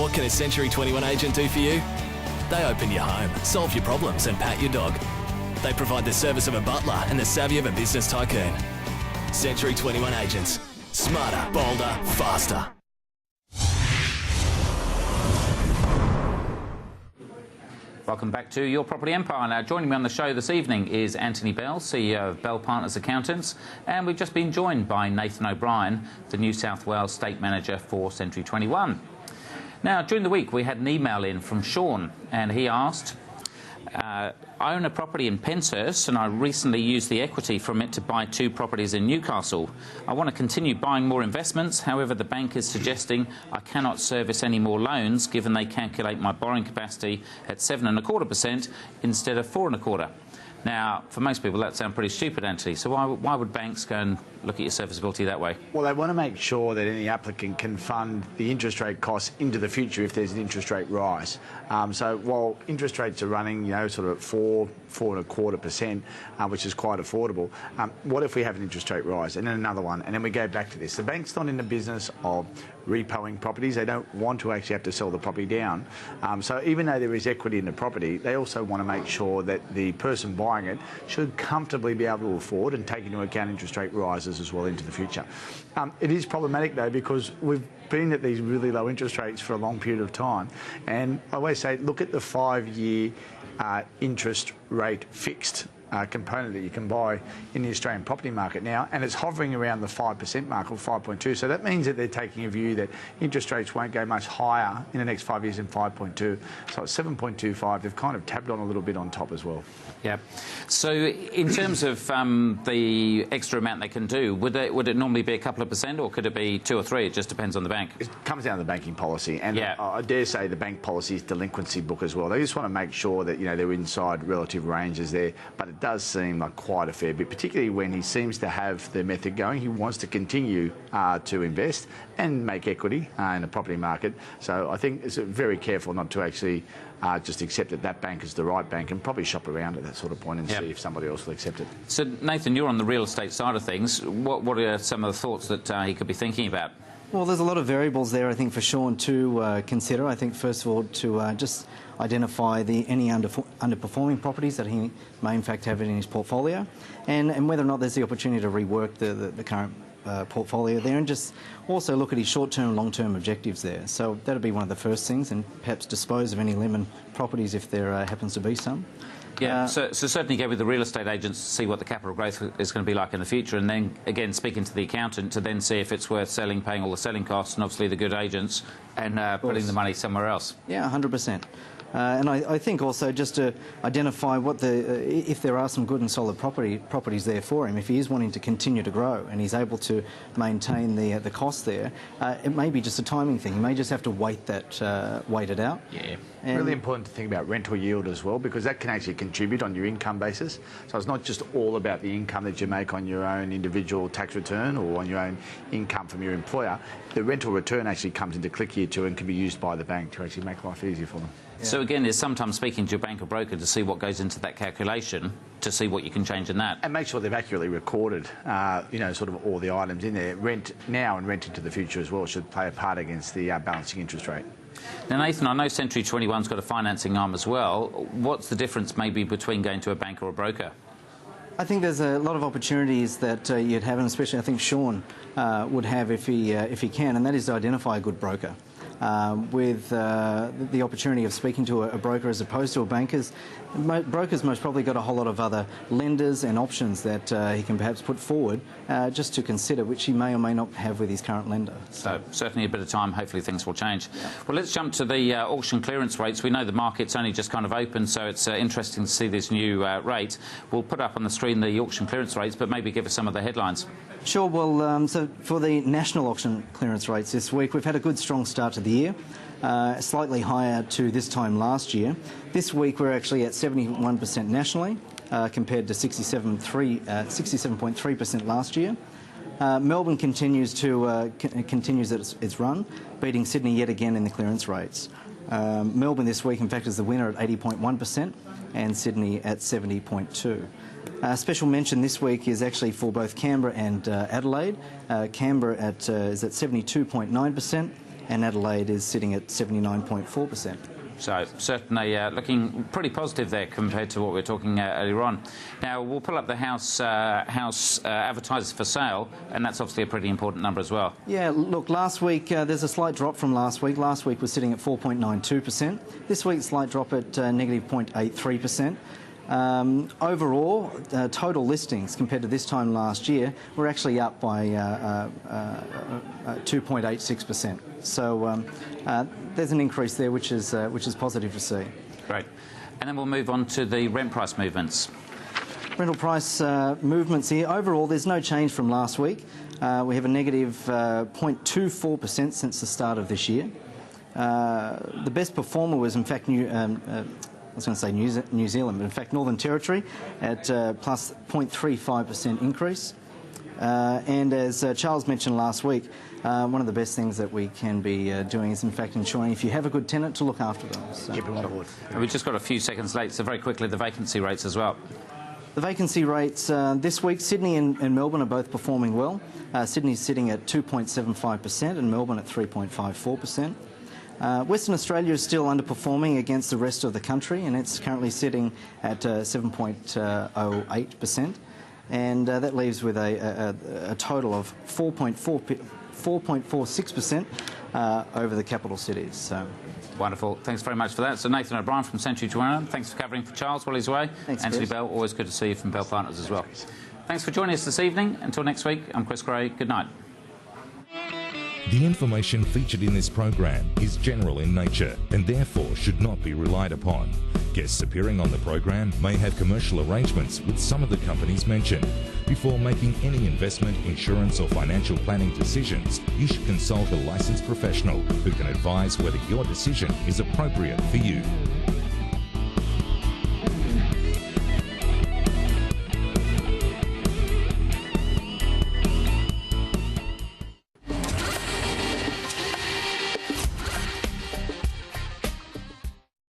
What can a Century 21 agent do for you? They open your home, solve your problems and pat your dog. They provide the service of a butler and the savvy of a business tycoon. Century 21 agents. Smarter, bolder, faster. Welcome back to Your Property Empire. Now, joining me on the show this evening is Anthony Bell, CEO of Bell Partners Accountants, and we've just been joined by Nathan O'Brien, the New South Wales State Manager for Century 21. Now, during the week, we had an email in from Sean, and he asked, I own a property in Penshurst, and I recently used the equity from it to buy 2 properties in Newcastle. I want to continue buying more investments. However, the bank is suggesting I cannot service any more loans, given they calculate my borrowing capacity at 7.25% instead of 4.25%. Now, for most people, that sounds pretty stupid, Anthony. So why would banks go and look at your serviceability that way? Well, they want to make sure that any applicant can fund the interest rate costs into the future if there's an interest rate rise. So while interest rates are running, sort of at 4.25%, which is quite affordable, what if we have an interest rate rise and then another one, and then we go back to this? The bank's not in the business of repoing properties. They don't want to actually have to sell the property down. So even though there is equity in the property, they also want to make sure that the person buying it should comfortably be able to afford and take into account interest rate rises as well into the future. It is problematic though, because we've been at these really low interest rates for a long period of time, and I always say look at the 5-year interest rate fixed component that you can buy in the Australian property market now, and it's hovering around the 5% mark, or 5.2. So that means that they're taking a view that interest rates won't go much higher in the next 5 years than 5.2. So at 7.25, they've kind of tabbed on a little bit on top as well. Yeah. So in terms of the extra amount they can do, would it normally be a couple of percent, or could it be 2 or 3? It just depends on the bank. It comes down to the banking policy, and yeah. I dare say the bank policy is delinquency book as well. They just want to make sure that they're inside relative ranges there, but it does seem like quite a fair bit, particularly when he seems to have the method going. He wants to continue to invest and make equity in the property market. So I think it's very careful not to actually just accept that bank is the right bank, and probably shop around at that sort of point and see if somebody else will accept it. So Nathan, you're on the real estate side of things. What are some of the thoughts that he could be thinking about? Well, there's a lot of variables there, I think, for Sean to consider. I think, first of all, to just identify any underperforming properties that he may, in fact, have in his portfolio, and whether or not there's the opportunity to rework the current portfolio there, and just also look at his short-term and long-term objectives there. So that'll be one of the first things, and perhaps dispose of any lemon properties if there happens to be some. Yeah, so certainly go with the real estate agents to see what the capital growth is going to be like in the future, and then, again, speaking to the accountant to then see if it's worth selling, paying all the selling costs, and obviously the good agents, and putting the money somewhere else. Yeah, 100%. And I think also just to identify if there are some good and solid properties there for him, if he is wanting to continue to grow and he's able to maintain the cost there, it may be just a timing thing. He may just have to wait it out. Yeah. And really important to think about rental yield as well, because that can actually contribute on your income basis. So it's not just all about the income that you make on your own individual tax return or on your own income from your employer. The rental return actually comes into click here too, and can be used by the bank to actually make life easier for them. Yeah. So again, there's sometimes speaking to your bank or broker to see what goes into that calculation, to see what you can change in that. And make sure they've accurately recorded, sort of all the items in there. Rent now and rent into the future as well should play a part against the balancing interest rate. Now, Nathan, I know Century 21's got a financing arm as well. What's the difference maybe between going to a bank or a broker? I think there's a lot of opportunities that you'd have, and especially I think Sean would have if he can, and that is to identify a good broker. With the opportunity of speaking to a broker as opposed to a banker's, brokers most probably got a whole lot of other lenders and options that he can perhaps put forward just to consider, which he may or may not have with his current lender. So certainly a bit of time, hopefully things will change. Yeah. Well, let's jump to the auction clearance rates. We know the market's only just kind of opened, so it's interesting to see this new rate. We'll put up on the screen the auction clearance rates, but maybe give us some of the headlines. Sure. Well, so for the national auction clearance rates this week, we've had a good strong start to the year, slightly higher to this time last year. This week we're actually at 71% nationally, compared to 67.3% last year. Melbourne continues its run, beating Sydney yet again in the clearance rates. Melbourne this week, in fact, is the winner at 80.1% and Sydney at 70.2%. Special mention this week is actually for both Canberra and Adelaide. Canberra is at 72.9% and Adelaide is sitting at 79.4%. So certainly looking pretty positive there compared to what we were talking earlier on. Now we'll pull up the house advertisers for sale, and that's obviously a pretty important number as well. Yeah, look, last week there's a slight drop from last week. Last week was sitting at 4.92%. This week, slight drop at negative 0.83%. Overall, total listings compared to this time last year were actually up by 2.86%. So there's an increase there, which is positive to see. Great. And then we'll move on to the rent price movements. Rental price movements here. Overall, there's no change from last week. We have a negative 0.24% since the start of this year. The best performer was, in fact, New Zealand, but in fact Northern Territory at plus 0.35% increase. And as Charles mentioned last week, one of the best things that we can be doing is in fact ensuring if you have a good tenant to look after them. So. Keep them on board. And we've just got a few seconds late, so very quickly the vacancy rates as well. The vacancy rates this week, Sydney and Melbourne are both performing well. Sydney's sitting at 2.75% and Melbourne at 3.54%. Western Australia is still underperforming against the rest of the country, and it's currently sitting at 7.08%, and that leaves with a total of 4.46% over the capital cities. So. Wonderful. Thanks very much for that. So Nathan O'Brien from Century 21. Thanks for covering for Charles while he's away. Thanks, Anthony Chris. Bell, always good to see you from Bell Partners as well. Thanks for joining us this evening. Until next week, I'm Chris Gray. Good night. The information featured in this program is general in nature and therefore should not be relied upon. Guests appearing on the program may have commercial arrangements with some of the companies mentioned. Before making any investment, insurance or financial planning decisions, you should consult a licensed professional who can advise whether your decision is appropriate for you.